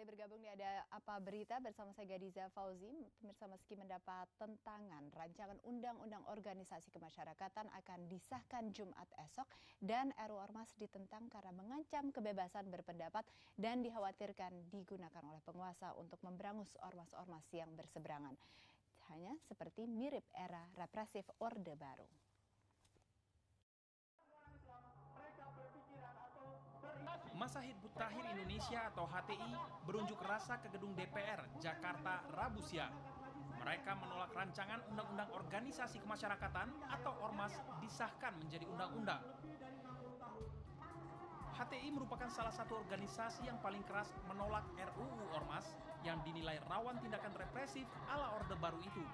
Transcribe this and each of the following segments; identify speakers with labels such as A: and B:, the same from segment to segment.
A: kembali bergabung di Ada Apa Berita bersama saya Gadiza Fauzi. Pemirsa, meski mendapat tentangan, rancangan Undang-Undang Organisasi Kemasyarakatan akan disahkan Jumat esok dan RUU Ormas ditentang karena mengancam kebebasan berpendapat dan dikhawatirkan digunakan oleh penguasa untuk memberangus ormas-ormas yang berseberangan. Hanya seperti mirip era represif Orde Baru.
B: Masa Hizbut Tahrir Indonesia atau HTI berunjuk rasa ke gedung DPR Jakarta Rabu siang. Mereka menolak rancangan Undang-Undang Organisasi Kemasyarakatan atau Ormas disahkan menjadi undang-undang. HTI merupakan salah satu organisasi yang paling keras menolak RUU Ormas yang dinilai rawan tindakan represif ala Orde Baru itu.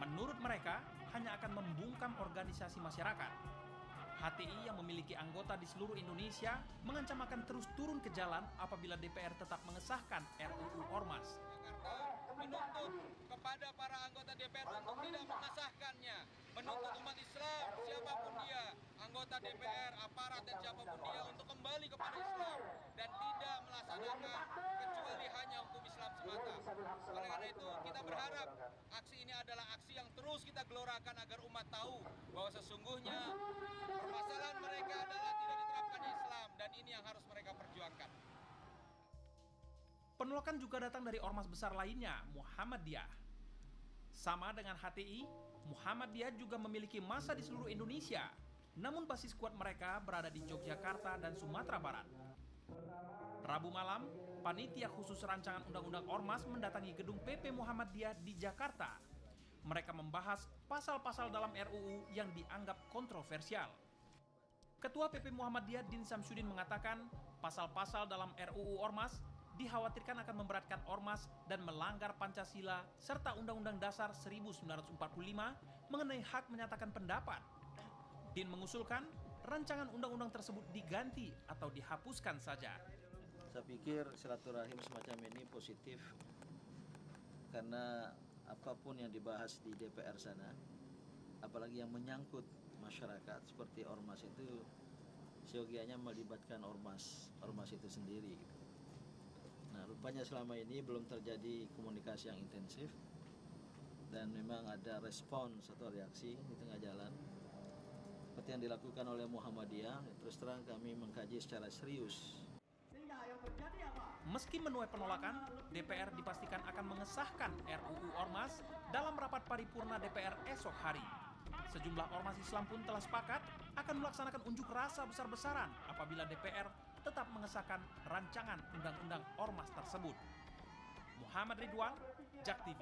B: Menurut mereka, hanya akan membungkam organisasi masyarakat. HTI yang memiliki anggota di seluruh Indonesia mengancam akan terus turun ke jalan apabila DPR tetap mengesahkan RUU Ormas.
C: Jakarta menuntut kepada para anggota DPR untuk tidak mengesahkannya, menuntut umat Islam siapapun dia, anggota DPR, aparat dan siapapun dia untuk kembali kepada Islam dan tidak melaksanakan kecuali hanya hukum Islam semata. Oleh karena itu kita berharap aksi ini adalah aksi yang terus kita gelorakan agar umat tahu bahwa sesungguhnya permasalahan mereka adalah tidak diterapkan Islam dan ini yang harus mereka perjuangkan.
B: Penolakan juga datang dari ormas besar lainnya, Muhammadiyah. Sama dengan HTI, Muhammadiyah juga memiliki massa di seluruh Indonesia. Namun basis kuat mereka berada di Yogyakarta dan Sumatera Barat. Rabu malam, panitia khusus rancangan Undang-Undang Ormas mendatangi gedung PP Muhammadiyah di Jakarta. Mereka membahas pasal-pasal dalam RUU yang dianggap kontroversial. Ketua PP Muhammadiyah Din Samsudin mengatakan, pasal-pasal dalam RUU Ormas dikhawatirkan akan memberatkan ormas dan melanggar Pancasila serta Undang-Undang Dasar 1945 mengenai hak menyatakan pendapat. Din mengusulkan rancangan undang-undang tersebut diganti atau dihapuskan saja.
D: Saya pikir silaturahim semacam ini positif karena apapun yang dibahas di DPR sana, apalagi yang menyangkut masyarakat seperti ormas itu, seyogianya melibatkan ormas itu sendiri. Nah, rupanya selama ini belum terjadi komunikasi yang intensif dan memang ada respons atau reaksi di tengah jalan. Seperti yang dilakukan oleh Muhammadiyah, terus terang kami mengkaji secara serius.
B: Meski menuai penolakan, DPR dipastikan akan mengesahkan RUU Ormas dalam rapat paripurna DPR esok hari. Sejumlah ormas Islam pun telah sepakat akan melaksanakan unjuk rasa besar-besaran apabila DPR tetap mengesahkan rancangan Undang-Undang Ormas tersebut. Muhammad Ridwan, JAK TV.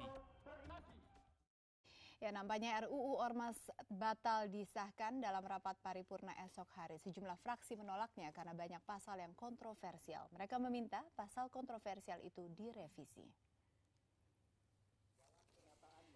A: Ya, nampaknya RUU Ormas batal disahkan dalam rapat paripurna esok hari. Sejumlah fraksi menolaknya karena banyak pasal yang kontroversial. Mereka meminta pasal kontroversial itu direvisi.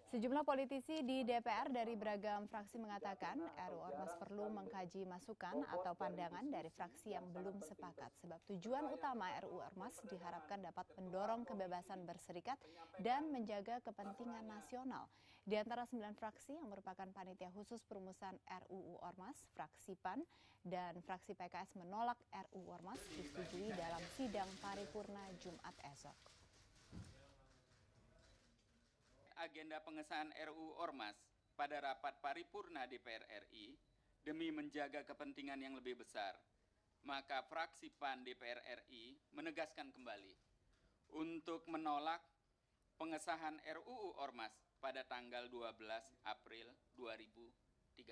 A: Sejumlah politisi di DPR dari beragam fraksi mengatakan RUU Ormas perlu mengkaji masukan atau pandangan dari fraksi yang belum sepakat. Sebab tujuan utama RUU Ormas diharapkan dapat mendorong kebebasan berserikat dan menjaga kepentingan nasional. Di antara 9 fraksi yang merupakan panitia khusus perumusan RUU Ormas, fraksi PAN dan fraksi PKS menolak RUU Ormas disetujui dalam sidang paripurna Jumat esok.
C: Agenda pengesahan RUU Ormas pada rapat paripurna DPR RI demi menjaga kepentingan yang lebih besar, maka fraksi PAN DPR RI menegaskan kembali untuk menolak pengesahan RUU Ormas pada tanggal 12 April 2013.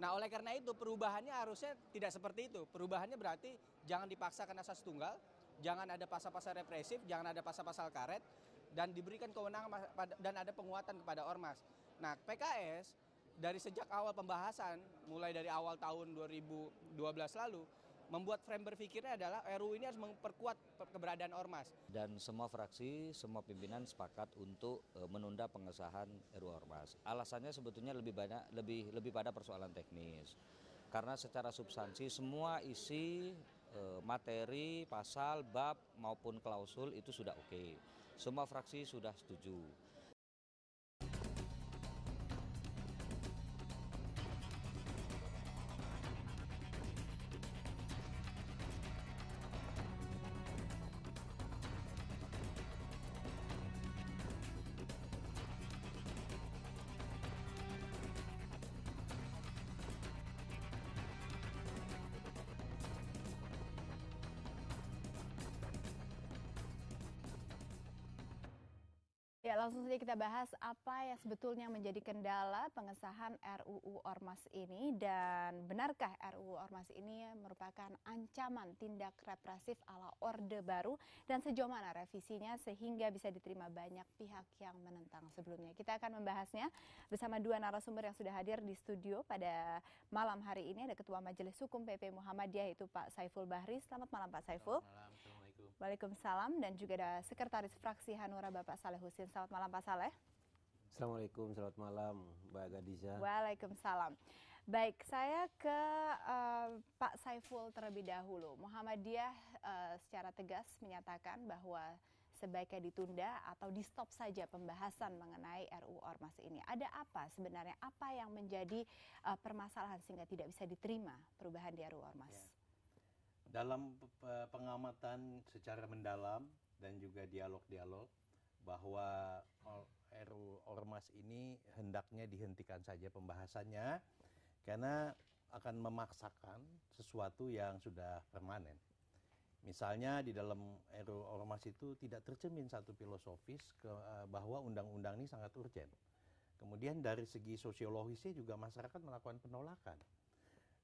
E: Nah, oleh karena itu perubahannya harusnya tidak seperti itu. Perubahannya berarti jangan dipaksakan asas tunggal, jangan ada pasal-pasal represif, jangan ada pasal-pasal karet, dan diberikan kewenangan dan ada penguatan kepada ormas. Nah, PKS dari sejak awal pembahasan, mulai dari awal tahun 2012 lalu, membuat frame berpikirnya adalah RUU ini harus memperkuat keberadaan ormas.
F: Dan semua fraksi, semua pimpinan sepakat untuk menunda pengesahan RUU Ormas. Alasannya sebetulnya lebih pada persoalan teknis. Karena secara substansi semua isi materi, pasal, bab maupun klausul itu sudah oke. Semua fraksi sudah setuju.
A: Ya, langsung saja kita bahas apa yang sebetulnya menjadi kendala pengesahan RUU Ormas ini, dan benarkah RUU Ormas ini merupakan ancaman tindak represif ala Orde Baru, dan sejauh mana revisinya sehingga bisa diterima banyak pihak yang menentang sebelumnya. Kita akan membahasnya bersama dua narasumber yang sudah hadir di studio pada malam hari ini. Ada Ketua Majelis Hukum PP Muhammadiyah, yaitu Pak Saiful Bahri. Selamat malam Pak Saiful.
G: Selamat malam, Assalamualaikum.
A: Waalaikumsalam. Dan juga ada Sekretaris Fraksi Hanura Bapak Saleh Husin. Selamat malam Pak Saleh.
G: Assalamualaikum, selamat malam Mbak Gadiza.
A: Waalaikumsalam. Baik, saya ke Pak Saiful terlebih dahulu. Muhammadiyah secara tegas menyatakan bahwa sebaiknya ditunda atau di stop saja pembahasan mengenai RUU Ormas ini. Ada apa sebenarnya? Apa yang menjadi permasalahan sehingga tidak bisa diterima perubahan di RUU Ormas?
H: Ya. Dalam pengamatan secara mendalam dan juga dialog-dialog bahwa RUU Ormas ini hendaknya dihentikan saja pembahasannya karena akan memaksakan sesuatu yang sudah permanen. Misalnya di dalam RUU Ormas itu tidak tercermin satu filosofis bahwa undang-undang ini sangat urgen. Kemudian dari segi sosiologisnya juga masyarakat melakukan penolakan.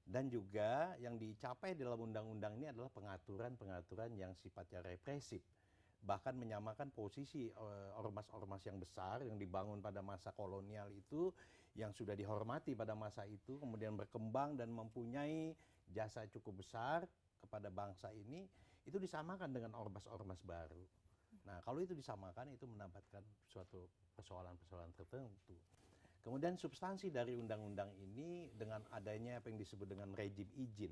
H: Dan juga yang dicapai dalam undang-undang ini adalah pengaturan-pengaturan yang sifatnya represif. Bahkan menyamakan posisi ormas-ormas yang besar yang dibangun pada masa kolonial itu, yang sudah dihormati pada masa itu, kemudian berkembang dan mempunyai jasa cukup besar kepada bangsa ini, itu disamakan dengan ormas-ormas baru. Nah, kalau itu disamakan, itu menambahkan suatu persoalan-persoalan tertentu. Kemudian substansi dari undang-undang ini dengan adanya apa yang disebut dengan rejim izin.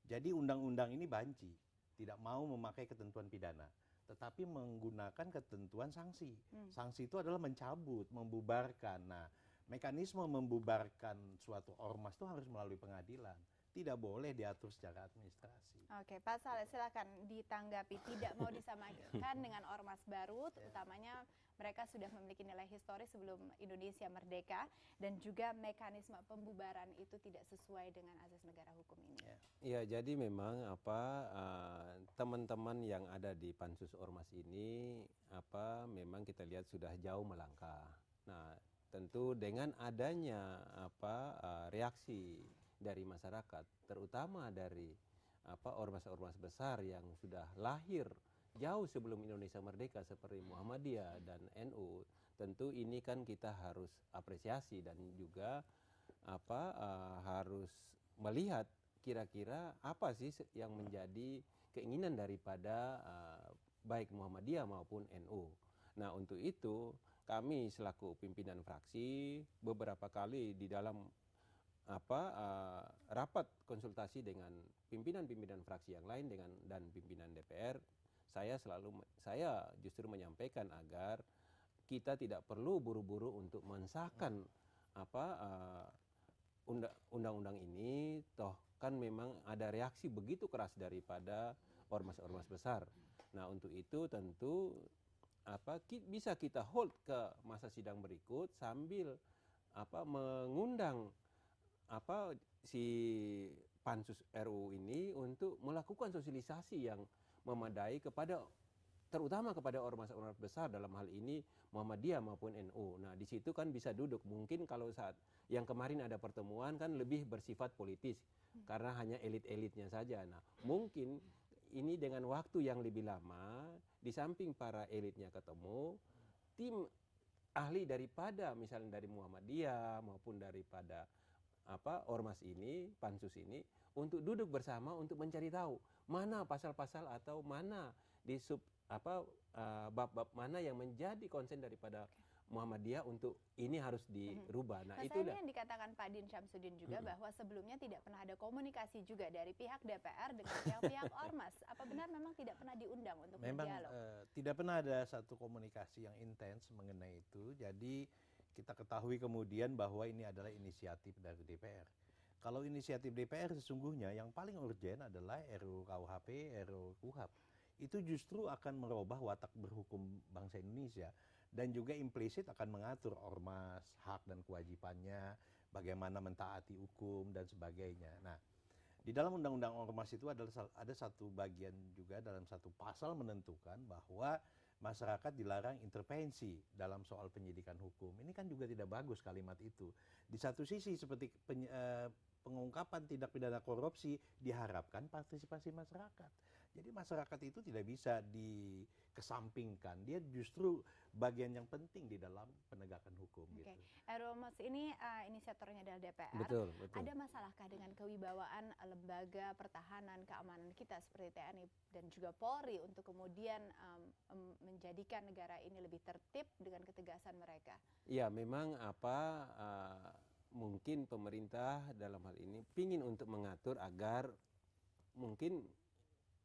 H: Jadi undang-undang ini banci, tidak mau memakai ketentuan pidana, tetapi menggunakan ketentuan sanksi. Sanksi itu adalah mencabut, membubarkan. Nah, mekanisme membubarkan suatu ormas itu harus melalui pengadilan. Tidak boleh diatur secara administrasi.
A: Oke, Pak Saleh, silakan ditanggapi. Tidak mau disamakan dengan ormas baru, terutamanya mereka sudah memiliki nilai historis sebelum Indonesia merdeka, dan juga mekanisme pembubaran itu tidak sesuai dengan azas negara hukum ini.
G: Ya, jadi memang teman-teman yang ada di Pansus Ormas ini memang kita lihat sudah jauh melangkah. Nah, tentu dengan adanya reaksi dari masyarakat, terutama dari ormas-ormas besar yang sudah lahir jauh sebelum Indonesia merdeka seperti Muhammadiyah dan NU, tentu ini kan kita harus apresiasi dan juga harus melihat kira-kira apa sih yang menjadi keinginan daripada baik Muhammadiyah maupun NU. Nah, untuk itu kami selaku pimpinan fraksi beberapa kali di dalam rapat konsultasi dengan pimpinan-pimpinan fraksi yang lain dan pimpinan DPR, saya justru menyampaikan agar kita tidak perlu buru-buru untuk mensahkan undang-undang ini, toh kan memang ada reaksi begitu keras daripada ormas-ormas besar. Nah, untuk itu tentu bisa kita hold ke masa sidang berikut sambil mengundang si pansus RUU ini untuk melakukan sosialisasi yang memadai terutama kepada ormas-ormas besar, dalam hal ini Muhammadiyah maupun NU. Nah, di situ kan bisa duduk. Mungkin kalau saat yang kemarin ada pertemuan kan lebih bersifat politis karena hanya elit-elitnya saja. Nah, mungkin ini dengan waktu yang lebih lama, di samping para elitnya ketemu, tim ahli daripada misalnya dari Muhammadiyah maupun daripada ormas ini, pansus ini, untuk duduk bersama untuk mencari tahu mana pasal-pasal atau mana di bab-bab mana yang menjadi konsen daripada Muhammadiyah untuk ini harus dirubah. Nah, itu
A: yang dikatakan Pak Din Syamsuddin juga bahwa sebelumnya tidak pernah ada komunikasi juga dari pihak DPR dengan pihak ormas. Apa benar memang tidak pernah diundang untuk berdialog?
H: Memang tidak pernah ada satu komunikasi yang intens mengenai itu. Jadi kita ketahui kemudian bahwa ini adalah inisiatif dari DPR. Kalau inisiatif DPR sesungguhnya yang paling urgen adalah RUU KUHP, RUU KUHAP. Itu justru akan merubah watak berhukum bangsa Indonesia dan juga implisit akan mengatur ormas, hak dan kewajibannya, bagaimana mentaati hukum dan sebagainya. Nah, di dalam undang-undang ormas itu ada satu bagian juga dalam satu pasal menentukan bahwa masyarakat dilarang intervensi dalam soal penyidikan hukum. Ini kan juga tidak bagus kalimat itu. Di satu sisi seperti pengungkapan tindak pidana korupsi diharapkan partisipasi masyarakat. Jadi masyarakat itu tidak bisa dikesampingkan. Dia justru bagian yang penting di dalam penegakan hukum.
A: Oke,
H: Gitu.
A: Mas ini inisiatornya adalah DPR.
G: Betul.
A: Ada masalahkah dengan kewibawaan lembaga pertahanan keamanan kita seperti TNI dan juga Polri untuk kemudian menjadikan negara ini lebih tertib dengan ketegasan mereka?
G: Ya, memang mungkin pemerintah dalam hal ini pingin untuk mengatur agar mungkin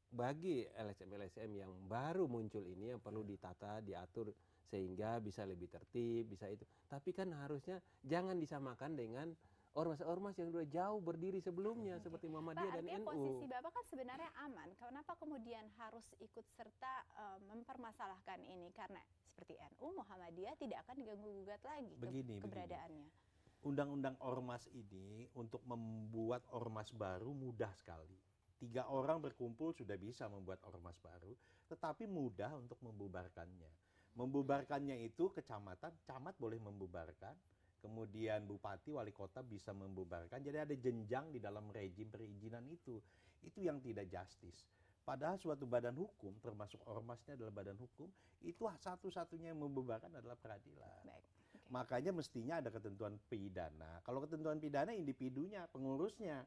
G: bagi LSM-LSM yang baru muncul ini yang perlu ditata, diatur sehingga bisa lebih tertib, bisa itu. Tapi kan harusnya jangan disamakan dengan ormas-ormas yang sudah jauh berdiri sebelumnya seperti Muhammadiyah dan NU.
A: Posisi Bapak kan sebenarnya aman. Kenapa kemudian harus ikut serta mempermasalahkan ini? Karena seperti NU, Muhammadiyah tidak akan diganggu-gugat lagi keberadaannya.
H: Undang-undang ormas ini untuk membuat ormas baru mudah sekali. 3 orang berkumpul sudah bisa membuat ormas baru, tetapi mudah untuk membubarkannya. Membubarkannya itu kecamatan, camat boleh membubarkan, kemudian bupati, wali kota bisa membubarkan. Jadi ada jenjang di dalam rejim perizinan itu. Itu yang tidak justis. Padahal suatu badan hukum, termasuk ormasnya adalah badan hukum, itu satu-satunya yang membubarkan adalah peradilan.
A: Baik.
H: Makanya mestinya ada ketentuan pidana. Kalau ketentuan pidana, individunya, pengurusnya.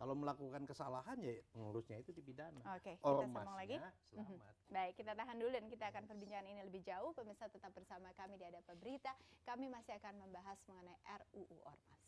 H: Kalau melakukan kesalahan ya pengurusnya itu dipidana.
A: Oke, kita sambung lagi.
H: Ormasnya selamat.
A: Baik, kita tahan dulu dan kita akan perbincangan ini lebih jauh. Pemirsa tetap bersama kami di Hadap Berita. Kami masih akan membahas mengenai RUU Ormas.